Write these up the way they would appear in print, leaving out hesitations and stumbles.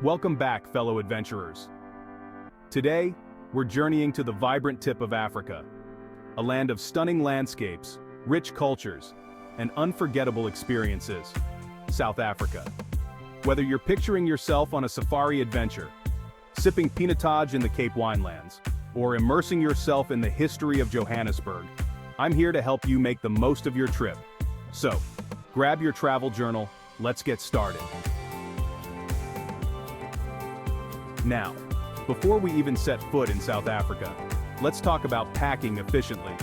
Welcome back, fellow adventurers. Today, we're journeying to the vibrant tip of Africa, a land of stunning landscapes, rich cultures, and unforgettable experiences, South Africa. Whether you're picturing yourself on a safari adventure, sipping pinotage in the Cape Winelands, or immersing yourself in the history of Johannesburg, I'm here to help you make the most of your trip. So, grab your travel journal, let's get started. Now, before we even set foot in South Africa, let's talk about packing efficiently.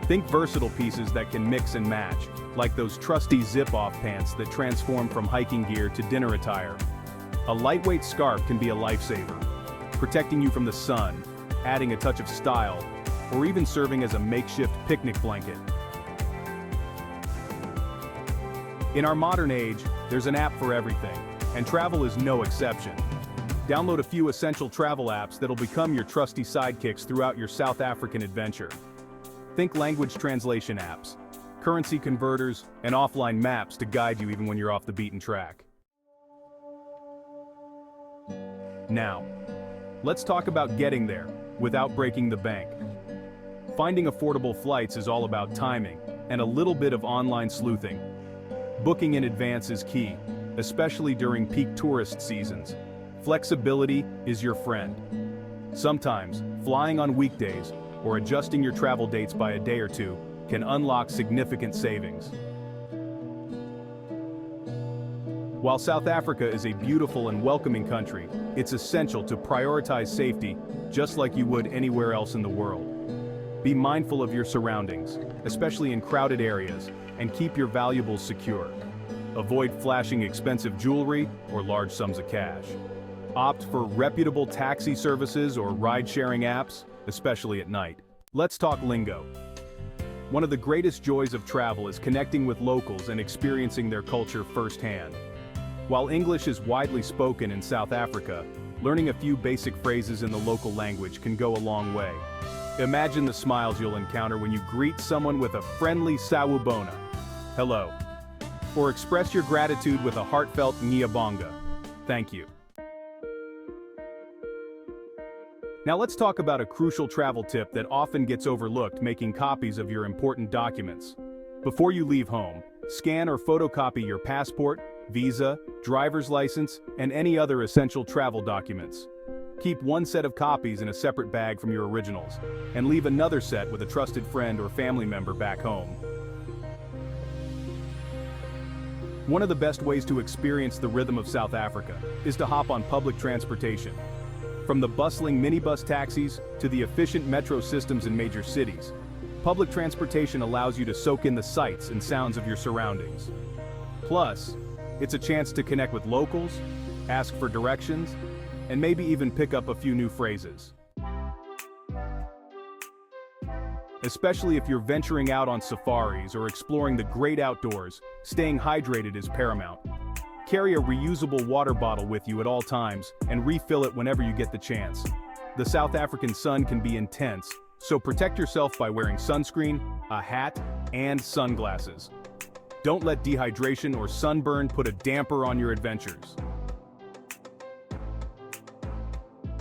Think versatile pieces that can mix and match, like those trusty zip-off pants that transform from hiking gear to dinner attire. A lightweight scarf can be a lifesaver, protecting you from the sun, adding a touch of style, or even serving as a makeshift picnic blanket. In our modern age, there's an app for everything, and travel is no exception. Download a few essential travel apps that'll become your trusty sidekicks throughout your South African adventure. Think language translation apps, currency converters, and offline maps to guide you even when you're off the beaten track. Now, let's talk about getting there without breaking the bank. Finding affordable flights is all about timing and a little bit of online sleuthing. Booking in advance is key, especially during peak tourist seasons. Flexibility is your friend. Sometimes, flying on weekdays or adjusting your travel dates by a day or two can unlock significant savings. While South Africa is a beautiful and welcoming country, it's essential to prioritize safety just like you would anywhere else in the world. Be mindful of your surroundings, especially in crowded areas, and keep your valuables secure. Avoid flashing expensive jewelry or large sums of cash. Opt for reputable taxi services or ride-sharing apps, especially at night. Let's talk lingo. One of the greatest joys of travel is connecting with locals and experiencing their culture firsthand. While English is widely spoken in South Africa, learning a few basic phrases in the local language can go a long way. Imagine the smiles you'll encounter when you greet someone with a friendly sawubona, hello, or express your gratitude with a heartfelt ngiyabonga, thank you. Now let's talk about a crucial travel tip that often gets overlooked: making copies of your important documents. Before you leave home, scan or photocopy your passport, visa, driver's license, and any other essential travel documents. Keep one set of copies in a separate bag from your originals, and leave another set with a trusted friend or family member back home. One of the best ways to experience the rhythm of South Africa is to hop on public transportation. From the bustling minibus taxis to the efficient metro systems in major cities, public transportation allows you to soak in the sights and sounds of your surroundings. Plus, it's a chance to connect with locals, ask for directions, and maybe even pick up a few new phrases. Especially if you're venturing out on safaris or exploring the great outdoors, staying hydrated is paramount. Carry a reusable water bottle with you at all times and refill it whenever you get the chance. The South African sun can be intense, so protect yourself by wearing sunscreen, a hat, and sunglasses. Don't let dehydration or sunburn put a damper on your adventures.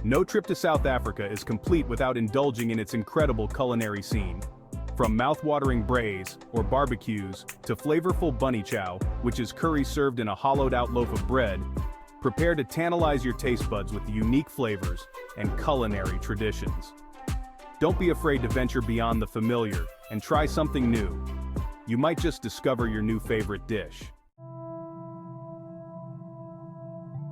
No trip to South Africa is complete without indulging in its incredible culinary scene. From mouth-watering braais, or barbecues, to flavorful bunny chow, which is curry served in a hollowed-out loaf of bread, prepare to tantalize your taste buds with unique flavors and culinary traditions. Don't be afraid to venture beyond the familiar and try something new. You might just discover your new favorite dish.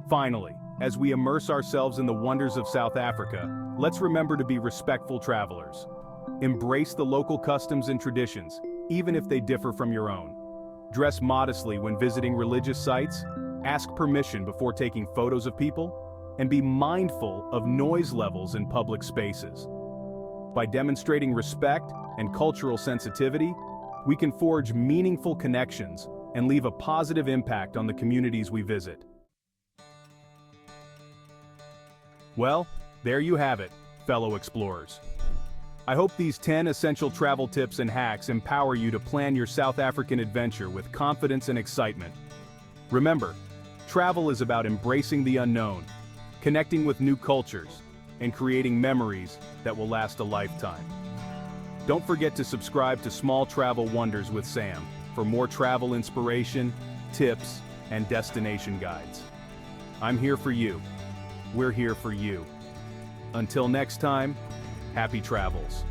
Finally, as we immerse ourselves in the wonders of South Africa, let's remember to be respectful travelers. Embrace the local customs and traditions, even if they differ from your own. Dress modestly when visiting religious sites, ask permission before taking photos of people, and be mindful of noise levels in public spaces. By demonstrating respect and cultural sensitivity, we can forge meaningful connections and leave a positive impact on the communities we visit. Well, there you have it, fellow explorers. I hope these 10 essential travel tips and hacks empower you to plan your South African adventure with confidence and excitement. Remember, travel is about embracing the unknown, connecting with new cultures, and creating memories that will last a lifetime. Don't forget to subscribe to Small Travel Wonders with Sam for more travel inspiration, tips, and destination guides. I'm here for you. We're here for you. Until next time, happy travels.